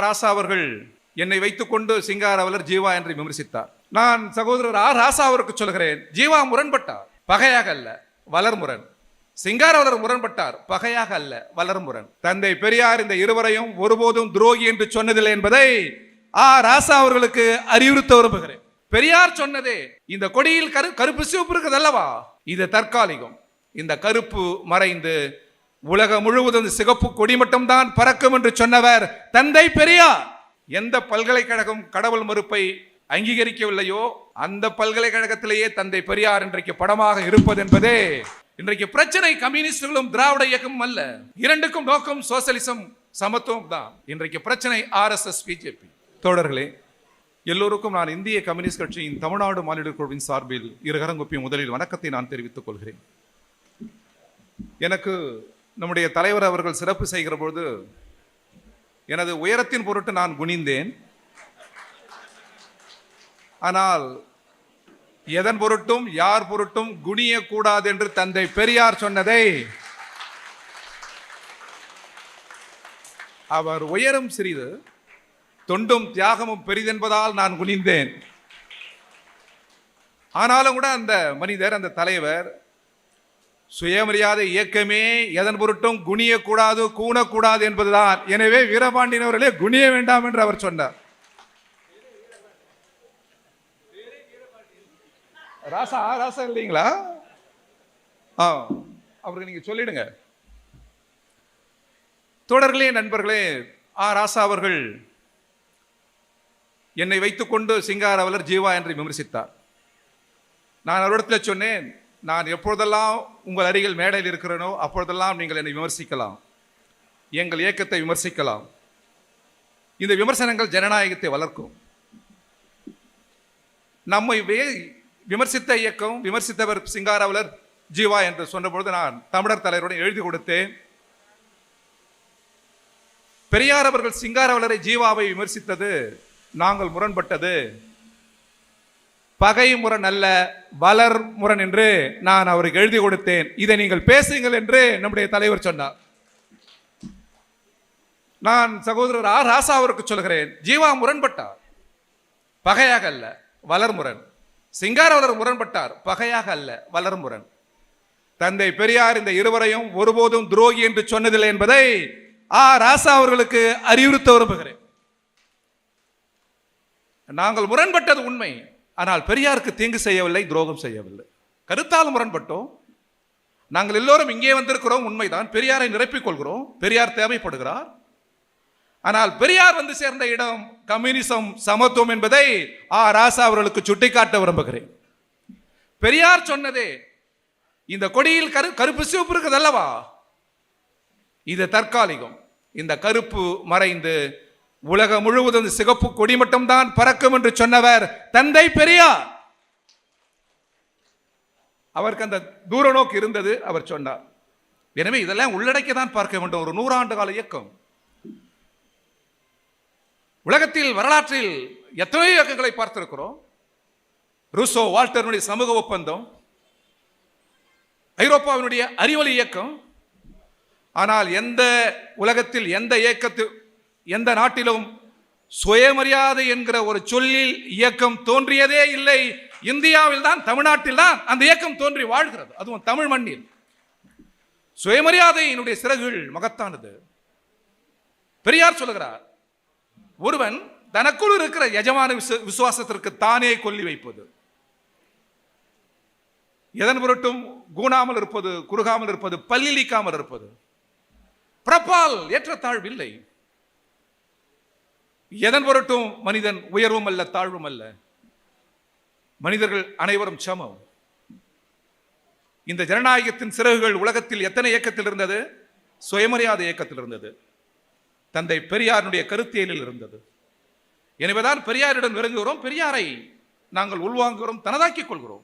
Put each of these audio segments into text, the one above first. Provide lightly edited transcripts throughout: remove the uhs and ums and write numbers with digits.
ராசா அவர்கள் என்னை வைத்துக்கொண்டு சிங்காரவலர் ஜீவா என்று விமர்சித்தார். நான் சகோதரர் ராசா அவருக்கு சொல்கிறேன், ஜீவா முரண்பட்டார், பகையாக அல்ல வளர்முரண். சிங்காரவலர் முரண்பட்டார், பகையாக அல்ல வளர்முரண். தந்தை பெரியார் இந்த இருவரையும் ஒருபோதும் துரோகி என்று சொன்னதில்லை என்பதை ராசா அவர்களுக்கு அறிவுறுத்த விரும்புகிறேன். பெரியார் சொன்னதே இந்த கொடியில் கருப்பு சிவப்பு இருக்குது அல்லவா, இது தற்காலிகம். இந்த கருப்பு மறைந்து உலகம் முழுவதும் சிகப்பு கொடி மட்டும்தான் பறக்கும் என்று சொன்னவர் தந்தை பெரியார். எந்த பல்கலைக்கழகம் கடவுள் மறுப்பை அங்கீகரிக்கவில்லையோ அந்த பல்கலைக்கழகத்திலேயே தந்தை பெரியார் இன்றைக்கு படமாக இருப்பது என்பதே இன்றைக்கு பிரச்சனை. கம்யூனிஸ்டுகளும் திராவிட இயக்கமும் அல்ல, இரண்டுக்கும் நோக்கம் சோசியலிசம் சமத்துவம் தான். இன்றைக்கு பிரச்சனை RSS பிஜேபி. தோழர்களே, எல்லோருக்கும் நான் இந்திய கம்யூனிஸ்ட் கட்சியின் தமிழ்நாடு மாநில குழுவின் சார்பில் இருகரங்குப்பி முதலில் வணக்கத்தை நான் தெரிவித்துக் கொள்கிறேன். எனக்கு நம்முடைய தலைவர் அவர்கள் சிறப்பு செய்கிற பொழுது எனது உயரத்தின் பொருட்டு நான் குனிந்தேன். ஆனால் எதன் பொருட்டும் யார் பொருட்டும் குனியக்கூடாது என்று தந்தை பெரியார் சொன்னதை அவர் உயரம் சிறிது தொண்டும் தியாகமும் பெரிதென்பதால் நான் குனிந்தேன். ஆனாலும் கூட அந்த மனிதர், அந்த தலைவர், சுயமரியாதை இயக்கமே எதன் பொருட்டும் குனியக்கூடாது கூணக்கூடாது என்பதுதான். எனவே வீரபாண்டியன் அவர்களே குனிய வேண்டாம் என்று அவர் சொன்னார். ராசா இல்லைங்களா? அவருக்கு நீங்க சொல்லிடுங்க. தோழர்களே, நண்பர்களே, ராசா அவர்கள் என்னை வைத்துக்கொண்டு சிங்காரவலர் ஜீவா என்று விமர்சித்தார். நான் அவரிடத்தில் சொன்னேன், நான் எப்பொழுதெல்லாம் உங்கள் அருகில் மேடையில் இருக்கிறேனோ அப்பொழுதெல்லாம் நீங்கள் என்னை விமர்சிக்கலாம், எங்கள் இயக்கத்தை விமர்சிக்கலாம். இந்த விமர்சனங்கள் ஜனநாயகத்தை வளர்க்கும். நம்மை விமர்சித்த இயக்கம், விமர்சித்தவர் சிங்காரவலர் ஜீவா என்று சொன்னபொழுது நான் தமிழர் தலைவருடன் எழுதி கொடுத்தேன். பெரியார் அவர்கள் சிங்காரவலரை ஜீவாவை விமர்சித்தது நாங்கள் முரண்பட்டது பகை முரண் அல்ல வளர் முரண் என்று நான் அவருக்கு எழுதி கொடுத்தேன். இதை நீங்கள் பேசுங்கள் என்று நம்முடைய தலைவர் சொன்னார். நான் சகோதரர் ராசா அவருக்கு சொல்கிறேன், ஜீவா முரண்பட்டார், பகையாக அல்ல வளர்முரண். சிங்காரவலர் முரண்பட்டார், பகையாக அல்ல வளர்முரண். தந்தை பெரியார் இந்த இருவரையும் ஒருபோதும் துரோகி என்று சொன்னதில்லை என்பதை ராசா அவர்களுக்கு அறிவுறுத்த விரும்புகிறேன். நாங்கள் முரண்பட்டது உண்மை, ஆனால் பெரியாருக்கு தீங்கு செய்யவில்லை, துரோகம் செய்யவில்லை. கருத்தால் முரண்பட்டோம். நாங்கள் எல்லோரும் இங்கே வந்திருக்கிறோம், உண்மைதான். பெரியாரை நிரப்பிக் கொள்கிறோம், பெரியார் தேவைப்படுகிறார். ஆனால் பெரியார் வந்து சேர்ந்த இடம் கம்யூனிசம் சமத்துவம் என்பதை ராசா அவர்களுக்கு சுட்டிக்காட்ட விரும்புகிறேன். பெரியார் சொன்னதே இந்த கொடியில் கருப்பு சிவப்பு இருக்குது அல்லவா, இது தற்காலிகம். இந்த கருப்பு மறைந்து உலகம் முழுவதும் சிகப்பு கொடி மட்டும்தான் பறக்கும் என்று சொன்னவர் தந்தை பெரியார். அவருக்கு அந்த தூர நோக்கு இருந்தது, அவர் சொன்னார். எனவே இதெல்லாம் உள்ளடக்கிதான் பார்க்க வேண்டும். ஒரு 100 ஆண்டு கால இயக்கம். உலகத்தில் வரலாற்றில் எத்தனை இயக்கங்களை பார்த்திருக்கிறோம். ரூசோ வால்டருடைய சமூக ஒப்பந்தம், ஐரோப்பாவினுடைய அறிவொளி இயக்கம். ஆனால் எந்த உலகத்தில் எந்த நாட்டிலும் சுயமரியாதை என்கிற ஒரு சொல்லில் இயக்கம் தோன்றியதே இல்லை. இந்தியாவில் தான், தமிழ்நாட்டில் தான் அந்த இயக்கம் தோன்றி வாழ்கிறது, அதுவும் தமிழ் மண்ணில். சுயமரியாதையினுடைய சிறகுகள் மகத்தானது. பெரியார் சொல்லுகிறார், ஒருவன் தனக்குள் இருக்கிற எஜமான விசுவாசத்திற்கு தானே கொல்லி வைப்பது, எதன் பொருட்டும் கூணாமல் இருப்பது, குறுகாமல் இருப்பது, பல்லிழிக்காமல் இருப்பது. பிறப்பால் ஏற்றத்தாழ்வு இல்லை. எதன் பொருட்டும் மனிதன் உயர்வும் அல்ல தாழ்வும் அல்ல. மனிதர்கள் அனைவரும் சமம். இந்த ஜனநாயகத்தின் சிறகுகள் உலகத்தில் எத்தனை இயக்கத்தில் இருந்தது? சுயமரியாதை இயக்கத்தில் இருந்தது, தந்தை பெரியாருடைய கருத்தியலில் இருந்தது. எனவேதான் பெரியாரிடம் நெருங்குகிறோம், பெரியாரை நாங்கள் உள்வாங்குகிறோம், தனதாக்கிக் கொள்கிறோம்.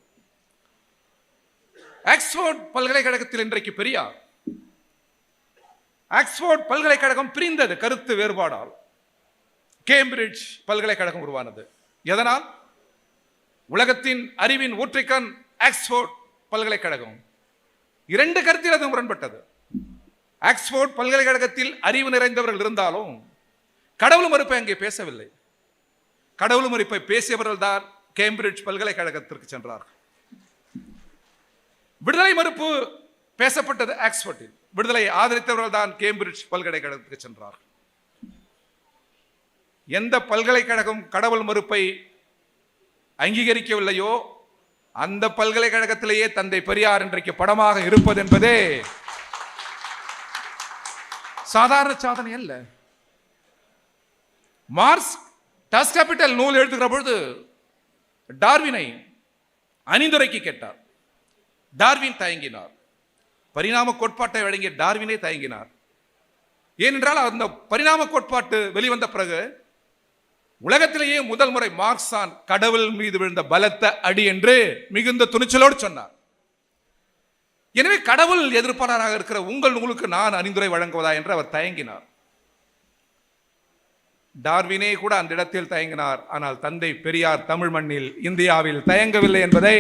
ஆக்ஸ்போர்ட் பல்கலைக்கழகத்தில் இன்றைக்கு பெரியார். ஆக்ஸ்போர்ட் பல்கலைக்கழகம் பிரிந்தது கருத்து வேறுபாடால். கேம்பிரிட்ஜ் பல்கலைக்கழகம் உருவானது. எதனால்? உலகத்தின் அறிவின் ஊற்றைக்கண் ஆக்ஸ்போர்ட் பல்கலைக்கழகம். 2 கருத்தில் அது முரண்பட்டது. ஆக்ஸ்போர்ட் பல்கலைக்கழகத்தில் அறிவு நிறைந்தவர்கள் இருந்தாலும் கடவுள் மறுப்பை அங்கே பேசவில்லை. கடவுள் மறுப்பை பேசியவர்கள் தான் கேம்பிரிட்ஜ் பல்கலைக்கழகத்திற்கு சென்றார்கள். விடுதலை மறுப்பு பேசப்பட்டது ஆக்ஸ்போர்டில். விடுதலை ஆதரித்தவர்கள் தான் கேம்பிரிட்ஜ் பல்கலைக்கழகத்துக்கு சென்றார்கள். எந்த பல்கலைக்கழகம் கடவுள் மறுப்பை அங்கீகரிக்கவில்லையோ அந்த பல்கலைக்கழகத்திலேயே தந்தை பெரியார் இன்றைக்கு படமாக இருப்பது என்பதே சாதாரண சாதனை அல்ல. மார்க்ஸ் டஸ் கேபிட்டல் நூல் எழுதுகிற பொழுது டார்வினை அணிந்துரைக்கு கேட்டார். டார்வின் தயங்கினார். பரிணாம கோட்பாட்டை வழங்கிய டார்வினே தயங்கினார். ஏனென்றால் அந்த பரிணாம கோட்பாட்டு வெளிவந்த பிறகு உலகத்திலேயே முதல் முறை மார்க்ஸ் தான் கடவுள் மீது விழுந்த பலத்த அடி என்று மிகுந்த துணிச்சலோடு சொன்னார். எனவே கடவுள் எதிர்ப்பாளராக இருக்கிற உங்கள் நூலுக்கு நான் அணிந்துரை வழங்குவதா என்று அவர் தயங்கினார். டார்வினே கூட அந்த இடத்தில் தயங்கினார். ஆனால் தந்தை பெரியார் தமிழ் மண்ணில் இந்தியாவில் தயங்கவில்லை என்பதை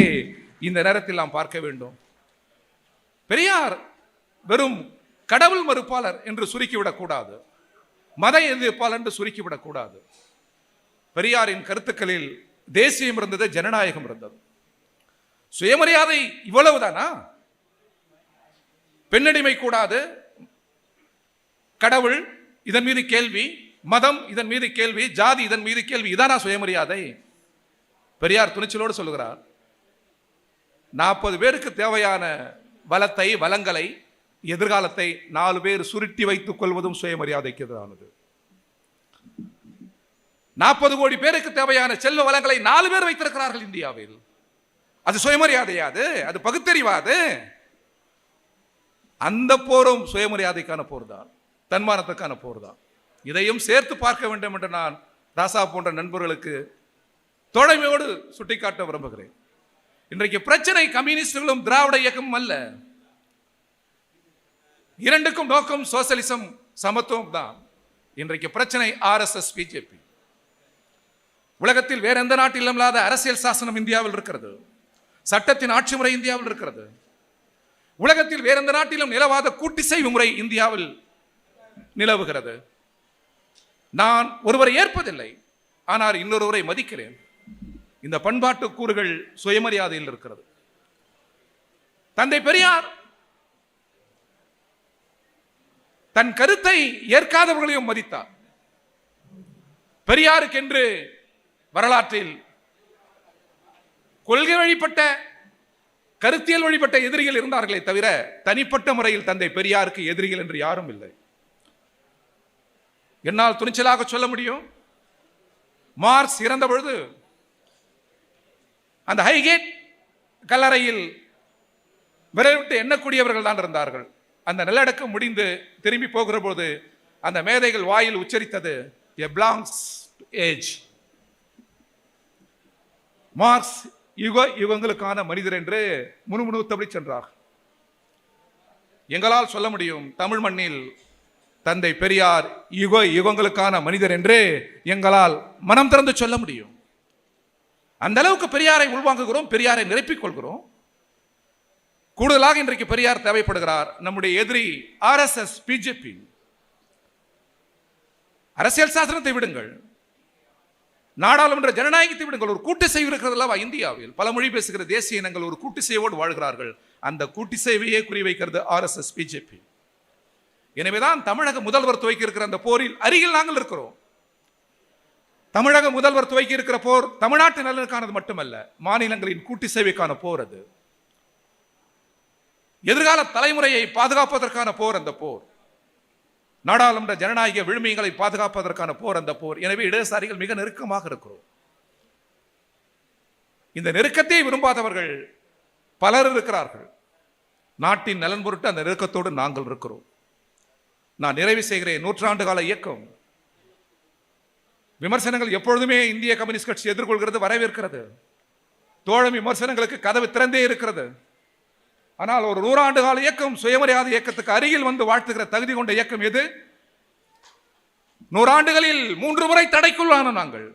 இந்த நேரத்தில் நாம் பார்க்க வேண்டும். பெரியார் வெறும் கடவுள் மறுப்பாளர் என்று சுருக்கிவிடக் கூடாது, மத எதிர்ப்பாளர் என்று சுருக்கிவிடக் கூடாது. பெரியாரின் கருத்துக்களில் தேசியம் இருந்தது, ஜனநாயகம் இருந்தது. சுயமரியாதை இவ்வளவுதானா? பெண்ணடிமை கூடாது, கடவுள் இதன் மீது கேள்வி, மதம் இதன் மீது கேள்வி, ஜாதி இதன் மீது கேள்வி, இதானா சுயமரியாதை? பெரியார் துணிச்சலோடு சொல்லுகிறார், 40 பேருக்கு தேவையான வளத்தை, வளங்களை, எதிர்காலத்தை 4 பேர் சுருட்டி வைத்துக் கொள்வதும் சுயமரியாதைக்கு எதிரானது. 40 கோடி பேருக்கு தேவையான செல்வ வளங்களை 4 பேர் வைத்திருக்கிறார்கள் இந்தியாவில். அது சுயமரியாதையாது? அது பகுத்தறிவாது? அந்த போரும் சுயமரியாதைக்கான போர் தான், தன்மானத்துக்கான போர் தான். இதையும் சேர்த்து பார்க்க வேண்டும் என்று நான் ராசா போன்ற நண்பர்களுக்கு தோழமையோடு சுட்டிக்காட்ட விரும்புகிறேன். இன்றைக்கு பிரச்சனை கம்யூனிஸ்டுகளும் திராவிட இயக்கமும் அல்ல. இரண்டுக்கும் நோக்கம் சோசலிசம், சமத்துவம் தான். இன்றைக்கு பிரச்சனை RSS, பிஜேபி. உலகத்தில் வேற எந்த நாட்டிலும் இல்லாத அரசியல் சாசனம் இந்தியாவில் இருக்கிறது. சட்டத்தின் ஆட்சி முறை இந்தியாவில் இருக்கிறது. உலகத்தில் வேற எந்த நாட்டிலும் நிலவாத கூட்டிசைவு முறை இந்தியாவில் நிலவுகிறது. நான் ஒருவரை ஏற்பதில்லை, ஆனால் இன்னொருவரை மதிக்கிறேன். இந்த பண்பாட்டு கூறுகள் சுயமரியாதையில் இருக்கிறது. தந்தை பெரியார் தன் கருத்தை ஏற்காதவர்களையும் மதித்தார். பெரியாருக்கென்று வரலாற்றில் கொள்கை வழிபட்ட, கருத்தியல் வழிபட்ட எதிரிகள் இருந்தார்களே தவிர தனிப்பட்ட முறையில் தந்தை பெரியாருக்கு எதிரிகள் என்று யாரும் இல்லை. என்னால் துணிச்சலாக சொல்ல முடியும், மார்க்ஸ் இறந்த பொழுது அந்த ஹைகேட் கல்லறையில் விரல் விட்டு எண்ணக்கூடியவர்கள் தான் இருந்தார்கள். அந்த நல்லடக்கம் முடிந்து திரும்பி போகிற போது அந்த மேதைகள் வாயில் உச்சரித்தது a belongs to age. Marx யுகங்களுக்கான மனிதர் என்று முணுமுணுத்தபடி சென்றார். எங்களால் சொல்ல முடியும், தமிழ் மண்ணில் தந்தை பெரியார் யுகங்களுக்கான மனிதர் என்று எங்களால் மனம் திறந்து சொல்ல முடியும். அந்த அளவுக்கு பெரியாரை உள்வாங்குகிறோம், பெரியாரை நிரப்பிக் கொள்கிறோம். கூடுதலாக இன்றைக்கு பெரியார் தேவைப்படுகிறார். நம்முடைய எதிரி RSS, பிஜேபி. அரசியல் சாசனத்தை விடுங்கள், நாடாளுமன்ற ஜனநாயகத்தை விடுங்கள், ஒரு கூட்டுசேவை இருக்கிறது அல்லவா இந்தியாவில்? பல மொழி பேசுகிற தேசிய இனங்கள் ஒரு கூட்டுசேவோடு வாழ்கிறார்கள். அந்த கூட்டுசேவையே குறிவைக்கிறது RSS, பிஜேபி. எனவேதான் தமிழக முதல்வர் துவக்கி இருக்கிற அந்த போரில் அருகில் நாங்கள் இருக்கிறோம். தமிழக முதல்வர் துவக்கி இருக்கிற போர் தமிழ்நாட்டு நலனுக்கானது மட்டுமல்ல, மாநிலங்களின் கூட்டு சேவைக்கான போர். அது எதிர்கால தலைமுறையை பாதுகாப்பதற்கான போர். அந்த போர் நாடாளுமன்ற ஜனநாயக விழுமியங்களை பாதுகாப்பதற்கான போர். அந்த போர். எனவே இடதுசாரிகள் மிக நெருக்கமாக இருக்கிறோம். இந்த நெருக்கத்தை விரும்பாதவர்கள் பலர் இருக்கிறார்கள். நாட்டின் நலன் பொருட்டு அந்த நெருக்கத்தோடு நாங்கள் இருக்கிறோம். நான் நிறைவு செய்கிறேன். 100 ஆண்டு கால இயக்கம். விமர்சனங்கள் எப்பொழுதுமே இந்திய கம்யூனிஸ்ட் கட்சி எதிர்கொள்கிறது, வரவேற்கிறது. தோழமை விமர்சனங்களுக்கு கதவு திறந்தே இருக்கிறது. ஆனால் ஒரு 100 ஆண்டு கால இயக்கம், சுயமரியாதை இயக்கத்துக்கு அருகில் வந்து வாழ்த்துகிற தகுதி கொண்ட இயக்கம் எது? 100 ஆண்டுகளில் 3 முறை தடைக்குள்ளான நாங்கள்.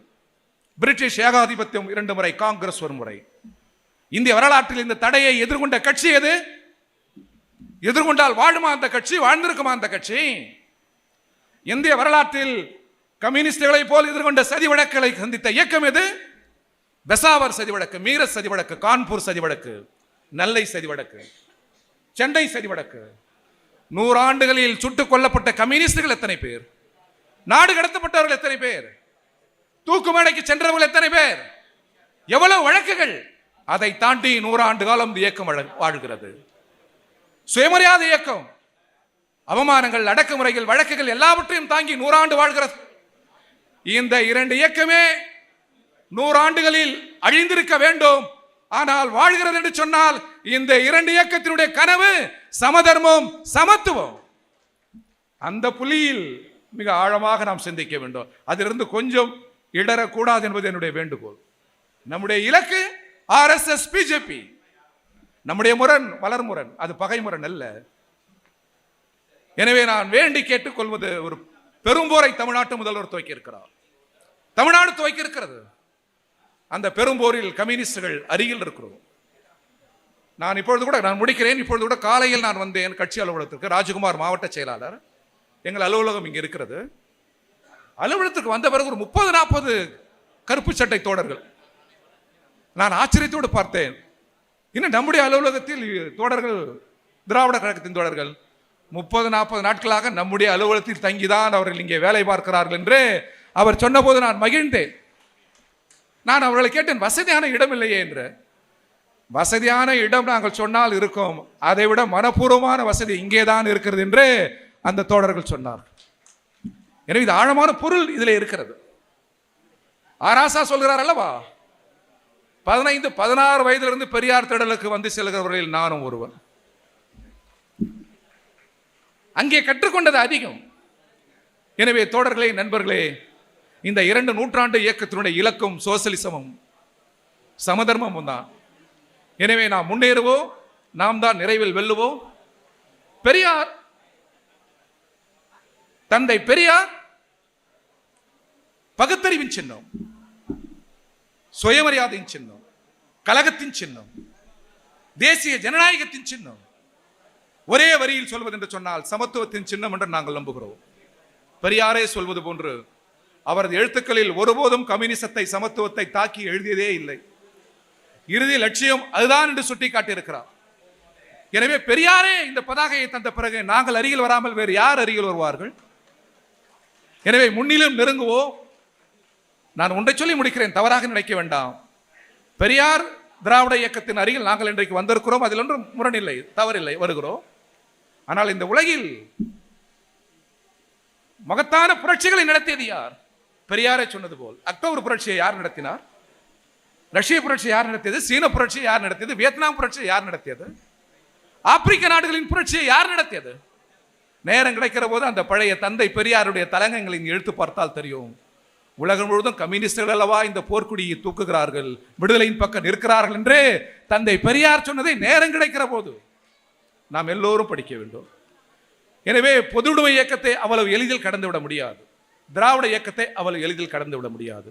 பிரிட்டிஷ் ஏகாதிபத்தியம் 2 முறை, காங்கிரஸ் 1 முறை. இந்திய வரலாற்றில் இந்த தடையை எதிர்கொண்ட கட்சி எது? எதிர்கொண்டால் வாழுமா அந்த கட்சி? வாழ்ந்திருக்குமா அந்த கட்சி? இந்திய வரலாற்றில் கம்யூனிஸ்டுகளை போல் எதிர்கொண்ட சதி வழக்குகளை சந்தித்த இயக்கம் எது? பெசாவர் சதி வழக்கு, மீரட் சதி வழக்கு, கான்பூர் சதி வழக்கு, நெல்லை சதி வழக்கு, சென்னை சதி வழக்கு. 100 ஆண்டுகளில் சுட்டுக் கொல்லப்பட்ட கம்யூனிஸ்டுகள் எத்தனை பேர்? நாடு கடத்தப்பட்டவர்கள் எத்தனை பேர்? தூக்கு மேடைக்கு சென்றவர்கள் எத்தனை பேர்? எவ்வளவு வழக்குகள்? அதை தாண்டி 100 ஆண்டு காலம் இந்த இயக்கம் வாழ்கிறது. சுயமரியாதை இயக்கம், அவமானங்கள், அடக்குமுறைகள், வழக்குகள் எல்லாவற்றையும் தாங்கி 100 ஆண்டு வாழ்கிறது. இந்த 2 இயக்கமே 100 ஆண்டுகளில் அழிந்திருக்க வேண்டும். ஆனால் வாழ்கிறது என்று சொன்னால் இந்த 2 இயக்கத்தினுடைய கனவு சமதர்மம், சமத்துவம். அந்த புள்ளியில் மிக ஆழமாக நாம் சிந்திக்க வேண்டும். அதிலிருந்து கொஞ்சம் இடரக்கூடாது என்பது என்னுடைய வேண்டுகோள். நம்முடைய இலக்கு RSS BJP. நம்முடைய முரண் வளர்முரண், அது பகை முரண் அல்ல. எனவே நான் வேண்டி கேட்டுக் கொள்வது, ஒரு பெரும்போரை தமிழ்நாட்டு முதல்வர் துவக்கி இருக்கிறார், தமிழ்நாடு துவக்கி இருக்கிறது. அந்த பெரும்போரில் கம்யூனிஸ்டுகள் அருகில் இருக்கிறோம். நான் இப்பொழுது கூட நான் முடிக்கிறேன். இப்பொழுது கூட காலையில் நான் வந்தேன் கட்சி அலுவலகத்திற்கு. ராஜகுமார் மாவட்ட செயலாளர், எங்கள் அலுவலகம் இங்கே இருக்கிறது. அலுவலகத்துக்கு வந்த பிறகு ஒரு 30-40 கருப்பு சட்டை தோழர்கள். நான் ஆச்சரியத்தோடு பார்த்தேன், இன்னும் நம்முடைய அலுவலகத்தில் தோழர்கள், திராவிட கழகத்தின் தோழர்கள் 30-40 நாட்களாக நம்முடைய அலுவலகத்தில் தங்கிதான் அவர்கள் இங்கே வேலை பார்க்கிறார்கள் என்று அவர் சொன்னபோது நான் மகிழ்ந்தேன். நான் அவர்களை கேட்டேன், வசதியான இடம் இல்லையே என்று. வசதியான இடம் நாங்கள் சொன்னால் இருக்கும், அதை விட மனப்பூர்வமான வசதி இங்கேதான் இருக்கிறது என்று அந்த தோழர்கள் சொன்னார். எனவே இது ஆழமான பொருள் இதில் இருக்கிறது. ஆராசா சொல்கிறார் அல்லவா, 15-16 வயதிலிருந்து பெரியார் திடலுக்கு வந்து செல்கிறவர்களில் நானும் ஒருவன். அங்கே கற்றுக்கொண்டது அதிகம். எனவே தோழர்களே, நண்பர்களே, இந்த 2 நூற்றாண்டு இயக்கத்தினுடைய இலக்கும் சோசலிசமும் சமதர்மமும் தான். எனவே நாம் முன்னேறுவோம், நாம் தான் நிறைவில் வெல்லுவோம். பெரியார், தந்தை பெரியார் பகுத்தறிவின் சின்னம், சுயமரியாதையின் சின்னம், கழகத்தின் சின்னம், தேசிய ஜனநாயகத்தின் சின்னம். ஒரே வரியில் சொல்வது என்று சொன்னால் சமத்துவத்தின் சின்னம் என்று நாங்கள் நம்புகிறோம். பெரியாரே சொல்வது போன்று அவரது எழுத்துக்களில் ஒருபோதும் கம்யூனிசத்தை, சமத்துவத்தை தாக்கி எழுதியதே இல்லை. இறுதி லட்சியம் அதுதான் என்று சுட்டி காட்டியிருக்கிறார். எனவே பெரியாரே இந்த பதாகையை தந்த பிறகு நாங்கள் அருகில் வராமல் வேறு யார் அருகில் வருவார்கள்? எனவே முன்னிலும் நெருங்குவோம். நான் ஒன்றை சொல்லி முடிக்கிறேன், தவறாக நினைக்க வேண்டாம். பெரியார் திராவிட இயக்கத்தின் அருகில் நாங்கள் இன்றைக்கு வந்திருக்கிறோம், அதில் ஒன்றும் முரணில்லை, தவறில்லை, வருகிறோம். ஆனால் இந்த உலகில் மகத்தான புரட்சிகளை நடத்தியது யார்? பெரியாரே சொன்னது போல் அக்டோபர் புரட்சியை யார் நடத்தினார்? ரஷ்ய புரட்சியை யார் நடத்தியது? சீன புரட்சியை யார் நடத்தியது? வியட்நாம் புரட்சியை யார் நடத்தியது? ஆப்பிரிக்க நாடுகளின் புரட்சியை யார் நடத்தியது? நேரம் கிடைக்கிற போது அந்த பழைய தந்தை பெரியாருடைய தலங்கங்களின் எழுத்து பார்த்தால் தெரியும். உலகம் முழுவதும் கம்யூனிஸ்டுகள் அல்லவா இந்த போர்க்குடியை தூக்குகிறார்கள், விடுதலையின் பக்கம் நிற்கிறார்கள் என்று தந்தை பெரியார் சொன்னதை நேரம் கிடைக்கிற போது நாம் எல்லோரும் படிக்க வேண்டும். எனவே பொதுவுடைமை இயக்கத்தை அவ்வளவு எளிதில் கடந்து விட முடியாது, திராவிட இயக்கத்தை அவ்வளவு எளிதில் கடந்து விட முடியாது.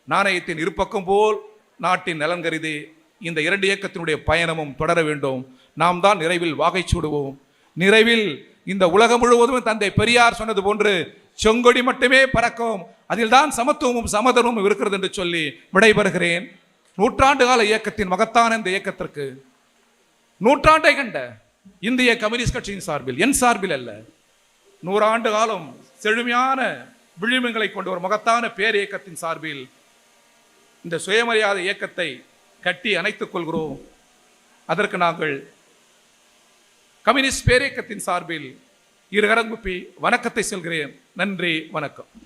நாணயத்தின் இருபக்கம் போல் நாட்டின் நலன் கருதி இந்த 2 இயக்கத்தினுடைய பயணமும் தொடர வேண்டும். நாம் தான் நிறைவில் வாகை சூடுவோம். நிறைவில் இந்த உலகம் முழுவதும் தந்தை பெரியார் சொன்னது போன்று செங்கொடி மட்டுமே பறக்கும், அதில் தான் சமத்துவமும் சமதர்மமும் இருக்கிறது என்று சொல்லி விடைபெறுகிறேன். 100 ஆண்டு கால இயக்கத்தின் மகத்தான இந்த இயக்கத்திற்கு, 100 ஆண்டை கண்ட இந்திய கம்யூனிஸ்ட் கட்சியின் சார்பில், என் சார்பில் அல்ல, 100 ஆண்டு காலம் செழுமையான விழுமியங்களை கொண்ட ஒரு மகத்தான பேர் இயக்கத்தின் சார்பில் இந்த சுயமரியாதை இயக்கத்தை கட்டி அணைத்துக் கொள்கிறோம். அதற்கு நாங்கள் கம்யூனிஸ்ட் பேரியக்கத்தின் சார்பில் இருகரம் கூப்பி வணக்கத்தை சொல்கிறேன். நன்றி, வணக்கம்.